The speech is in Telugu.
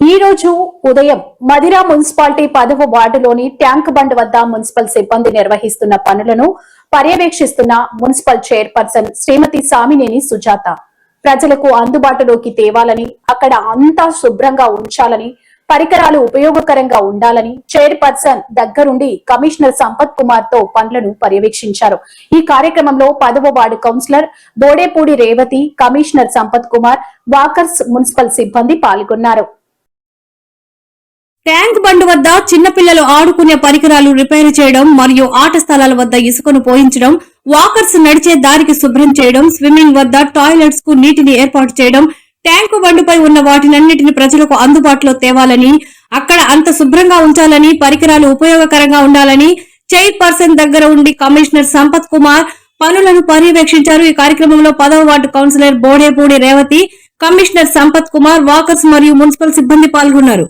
ఈ రోజు ఉదయం మదిరా మున్సిపాలిటీ 10వ వార్డులోని ట్యాంక్ బండ్ వద్ద మున్సిపల్ సిబ్బంది నిర్వహిస్తున్న పనులను పర్యవేక్షిస్తున్న మున్సిపల్ చైర్పర్సన్ శ్రీమతి సామినేని సుజాత ప్రజలకు అందుబాటులోకి తేవాలని, అక్కడ అంతా శుభ్రంగా ఉంచాలని, పరికరాలు ఉపయోగకరంగా ఉండాలని చైర్పర్సన్ దగ్గరుండి కమిషనర్ సంపత్ కుమార్ తో పనులను పర్యవేక్షించారు. ఈ కార్యక్రమంలో 10వ ward councillor Bodepudi Revathi, commissioner Sampath Kumar, walkers municipal సిబ్బంది పాల్గొన్నారు. ట్యాంక్ బండ్ వద్ద చిన్నపిల్లలు ఆడుకునే పరికరాలు రిపేర్ చేయడం మరియు ఆట స్థలాల వద్ద ఇసుకను పోయించడం, వాకర్స్ నడిచే దారికి శుభ్రం చేయడం, స్విమ్మింగ్ వద్ద టాయిలెట్స్ కు నీటిని ఏర్పాటు చేయడం, ట్యాంకు బండుపై ఉన్న వాటినన్నిటిని ప్రజలకు అందుబాటులో తేవాలని, అక్కడ అంత శుభ్రంగా ఉంచాలని, పరికరాలు ఉపయోగకరంగా ఉండాలని చైర్పర్సన్ దగ్గర ఉండి కమిషనర్ సంపత్ కుమార్ పనులను పర్యవేక్షించారు. ఈ కార్యక్రమంలో 10వ ward councillor Bodepudi Revathi, commissioner Sampath Kumar, walkers మరియు మున్సిపల్ సిబ్బంది పాల్గొన్నారు.